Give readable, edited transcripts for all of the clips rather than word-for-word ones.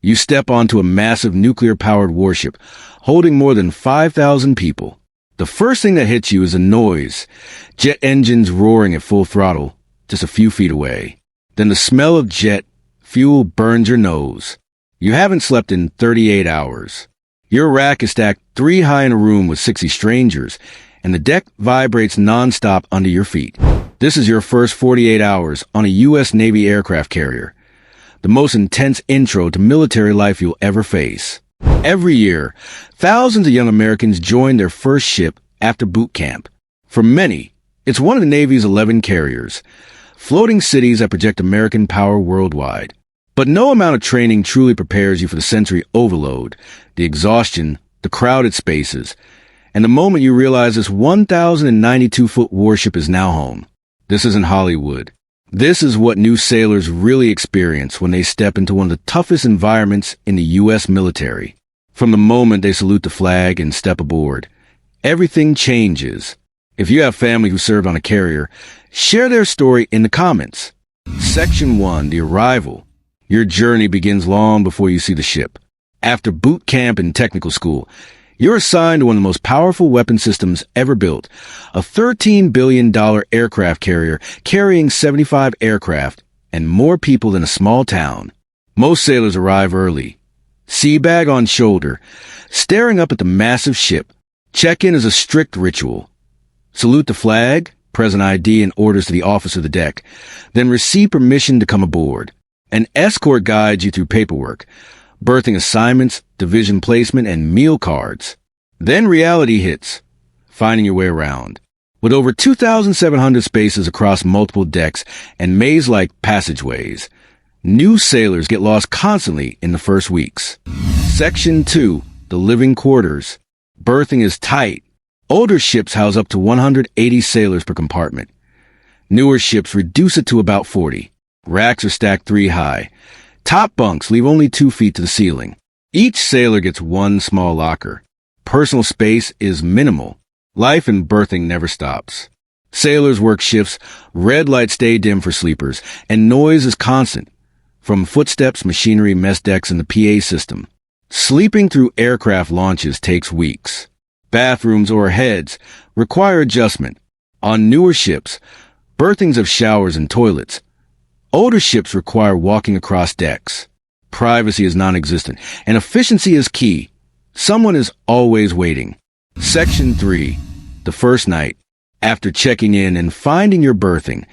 You step onto a massive nuclear-powered warship, holding more than 5,000 people. The first thing that hits you is a noise, jet engines roaring at full throttle, just a few feet away. Then the smell of jet fuel burns your nose. You haven't slept in 38 hours. Your rack is stacked 3 high in a room with 60 strangers, and the deck vibrates non-stop under your feet. This is your first 48 hours on a U.S. Navy aircraft carrier, the most intense intro to military life you'll ever face. Every year, thousands of young Americans join their first ship after boot camp. For many, it's one of the Navy's 11 carriers, floating cities that project American power worldwide. But no amount of training truly prepares you for the sensory overload, the exhaustion, the crowded spaces, and the moment you realize this 1,092-foot warship is now home. This isn't Hollywood. This is what new sailors really experience when they step into one of the toughest environments in the U.S. military. From the moment they salute the flag and step aboard, everything changes. If you have family who served on a carrier, share their story in the comments. Section 1, The Arrival. Your journey begins long before you see the ship. After boot camp and technical school, you're assigned to one of the most powerful weapon systems ever built, a $13 billion aircraft carrier carrying 75 aircraft and more people than a small town. Most sailors arrive early, sea bag on shoulder, staring up at the massive ship. Check-in is a strict ritual. Salute the flag, present ID and orders to the officer of the deck, then receive permission to come aboard. An escort guides you through paperwork, berthing assignments, division placement, and meal cards. Then reality hits, finding your way around. With over 2,700 spaces across multiple decks and maze-like passageways, new sailors get lost constantly in the first weeks. Section 2, The Living Quarters. Berthing is tight. Older ships house up to 180 sailors per compartment. Newer ships reduce it to about 40. Racks are stacked 3 high. Top bunks leave only 2 feet to the ceiling. Each sailor gets one small locker. Personal space is minimal. Life in berthing never stops. Sailors work shifts, red lights stay dim for sleepers, and noise is constant. From footsteps, machinery, mess decks, and the PA system. Sleeping through aircraft launches takes weeks. Bathrooms or heads require adjustment. On newer ships, berthings have showers and toilets. Older ships require walking across decks. Privacy is non-existent, and efficiency is key. Someone is always waiting. Section 3. The first night. After checking in and finding your berthing,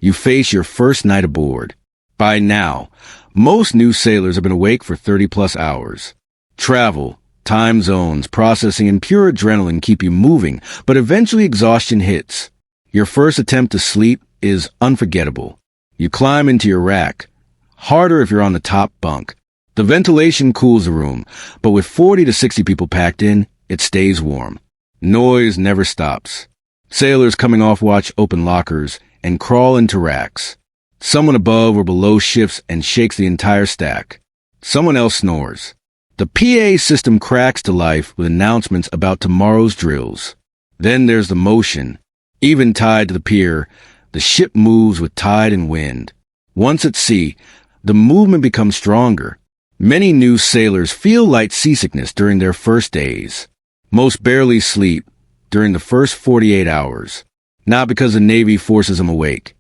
you face your first night aboard. By now, most new sailors have been awake for 30-plus hours. Travel, time zones, processing, and pure adrenaline keep you moving, but eventually exhaustion hits. Your first attempt to sleep is unforgettable. You climb into your rack. Harder if you're on the top bunk. The ventilation cools the room, but with 40 to 60 people packed in, it stays warm. Noise never stops. Sailors coming off watch open lockers and crawl into racks. Someone above or below shifts and shakes the entire stack. Someone else snores. The PA system cracks to life with announcements about tomorrow's drills. Then there's the motion. Even tied to the pier, the ship moves with tide and wind. Once at sea, the movement becomes stronger. Many new sailors feel light seasickness during their first days. Most barely sleep during the first 48 hours. Not because the Navy forces them awake.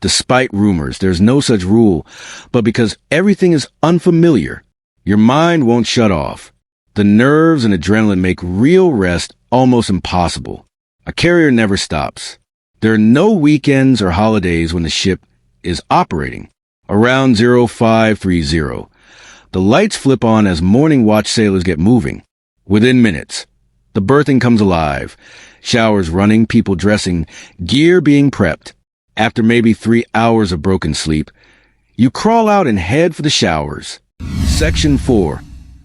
Despite rumors, there's no such rule, but because everything is unfamiliar. Your mind won't shut off. The nerves and adrenaline make real rest almost impossible. A carrier never stops. There are no weekends or holidays when the ship is operating. Around 0530, the lights flip on as morning watch sailors get moving. Within minutes, the berthing comes alive. Showers running, people dressing, gear being prepped. After maybe 3 hours of broken sleep, you crawl out and head for the showers. Section 4.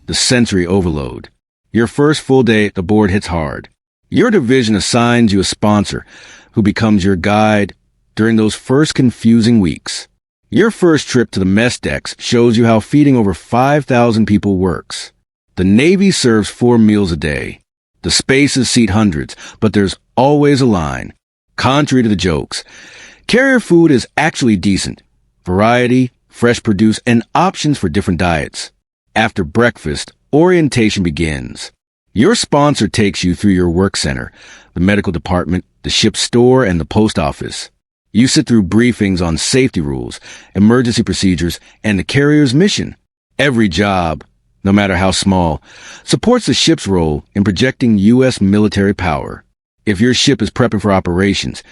The sensory overload. Your first full day aboard hits hard. Your division assigns you a sponsor who becomes your guide during those first confusing weeks. Your first trip to the mess decks shows you how feeding over 5,000 people works. The Navy serves 4 meals a day. The spaces seat hundreds, but there's always a line. Contrary to the jokes, carrier food is actually decent. Variety, fresh produce, and options for different diets. After breakfast, orientation begins. Your sponsor takes you through your work center, the medical department, the ship's store, and the post office. You sit through briefings on safety rules, emergency procedures, and the carrier's mission. Every job, no matter how small, supports the ship's role in projecting U.S. military power. If your ship is prepping for operations,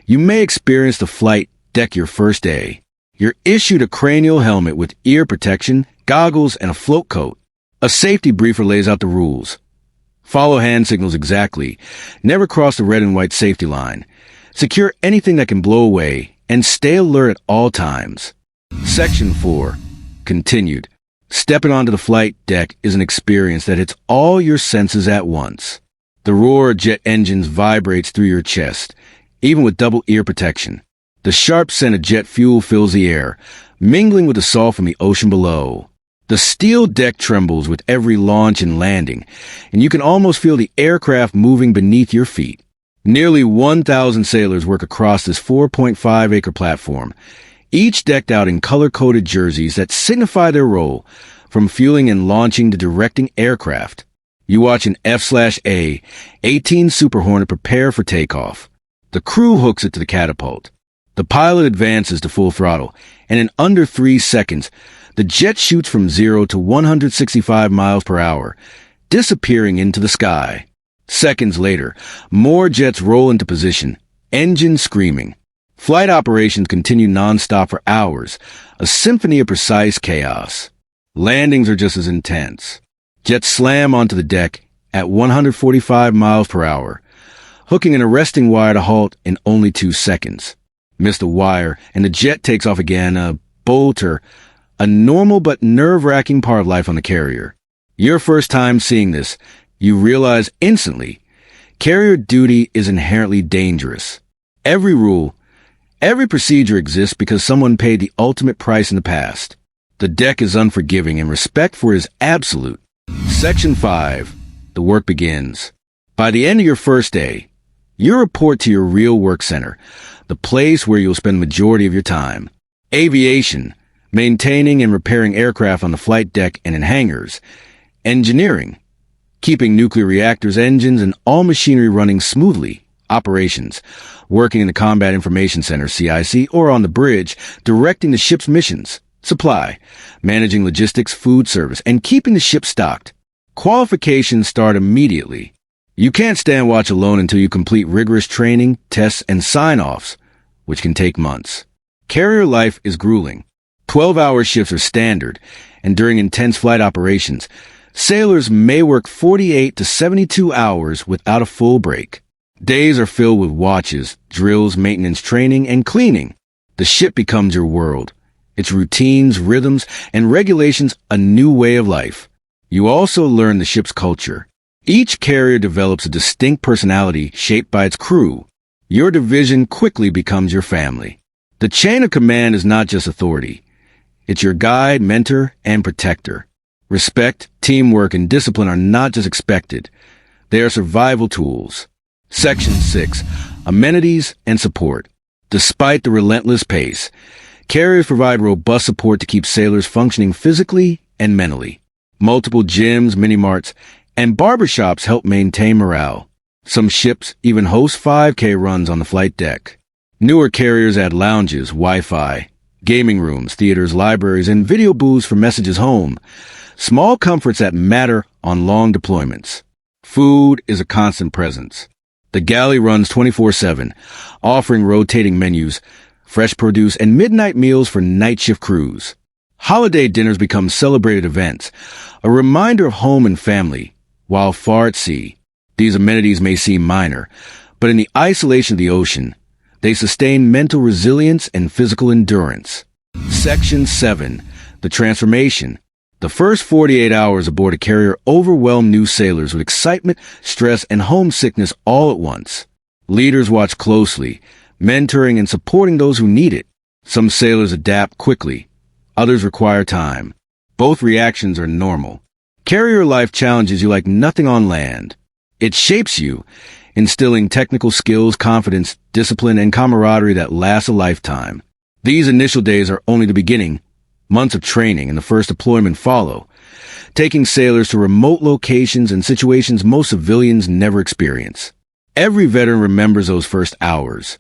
you may experience the flight deck your first day. You're issued a cranial helmet with ear protection, goggles, and a float coat. A safety briefer lays out the rules. Follow hand signals exactly. Never cross the red and white safety line. Secure anything that can blow away, and stay alert at all times. Section 4. Continued. Stepping onto the flight deck is an experience that hits all your senses at once. The roar of jet engines vibrates through your chest, even with double ear protection. The sharp scent of jet fuel fills the air, mingling with the salt from the ocean below. The steel deck trembles with every launch and landing, and you can almost feel the aircraft moving beneath your feet. Nearly 1,000 sailors work across this 4.5-acre platform, each decked out in color-coded jerseys that signify their role, from fueling and launching to directing aircraft. You watch an F/A 18 Super Hornet prepare for takeoff. The crew hooks it to the catapult. The pilot advances to full throttle, and in under 3 seconds, the jet shoots from 0 to 165 miles per hour, disappearing into the sky. Seconds later, more jets roll into position, engines screaming. Flight operations continue non-stop for hours, a symphony of precise chaos. Landings are just as intense. Jets slam onto the deck at 145 miles per hour, hooking an arresting wire to halt in only 2 seconds. Miss the wire, and the jet takes off again, a bolter, a normal but nerve-wracking part of life on the carrier. Your first time seeing this, you realize instantly, carrier duty is inherently dangerous. Every rule, every procedure exists because someone paid the ultimate price in the past. The deck is unforgiving and respect for it is absolute. Section 5. The work begins. By the end of your first day, you report to your real work center, the place where you'll spend the majority of your time. Aviation, maintaining and repairing aircraft on the flight deck and in hangars. Engineering, keeping nuclear reactors, engines, and all machinery running smoothly. Operations, working in the Combat Information Center, CIC, or on the bridge, directing the ship's missions. Supply, managing logistics, food service, and keeping the ship stocked. Qualifications start immediately. You can't stand watch alone until you complete rigorous training, tests, and sign-offs, which can take months. Carrier life is grueling. 12-hour shifts are standard, and during intense flight operations, sailors may work 48 to 72 hours without a full break. Days are filled with watches, drills, maintenance, training, and cleaning. The ship becomes your world. Its routines, rhythms, and regulations a new way of life. You also learn the ship's culture. Each carrier develops a distinct personality shaped by its crew. Your division quickly becomes your family. The chain of command is not just authority. It's your guide, mentor, and protector. Respect, teamwork, and discipline are not just expected. They are survival tools. Section 6. Amenities and support. Despite the relentless pace, carriers provide robust support to keep sailors functioning physically and mentally. Multiple gyms, mini-marts, and barbershops help maintain morale. Some ships even host 5K runs on the flight deck. Newer carriers add lounges, Wi-Fi, gaming rooms, theaters, libraries, and video booths for messages home. Small comforts that matter on long deployments. Food is a constant presence. The galley runs 24/7, offering rotating menus, fresh produce, and midnight meals for night shift crews. Holiday dinners become celebrated events, a reminder of home and family, while far at sea. These amenities may seem minor, but in the isolation of the ocean, they sustain mental resilience and physical endurance. Section 7. The transformation. The first 48 hours aboard a carrier overwhelm new sailors with excitement, stress, and homesickness all at once. Leaders watch closely, mentoring and supporting those who need it. Some sailors adapt quickly. Others require time. Both reactions are normal. Carrier life challenges you like nothing on land. It shapes you, instilling technical skills, confidence, discipline, and camaraderie that lasts a lifetime. These initial days are only the beginning. Months of training and the first deployment follow. taking sailors to remote locations and situations most civilians never experience. Every veteran remembers those first hours.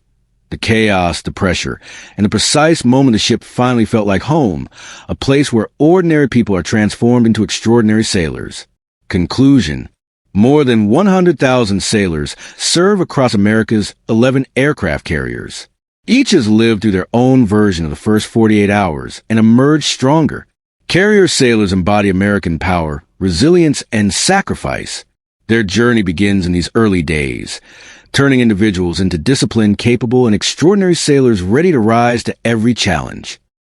The chaos, the pressure, and the precise moment the ship finally felt like home, a place where ordinary people are transformed into extraordinary sailors. Conclusion. More than 100,000 sailors serve across America's 11 aircraft carriers. Each has lived through their own version of the first 48 hours and emerged stronger. Carrier sailors embody American power, resilience, and sacrifice. Their journey begins in these early days, turning individuals into disciplined, capable, and extraordinary sailors ready to rise to every challenge.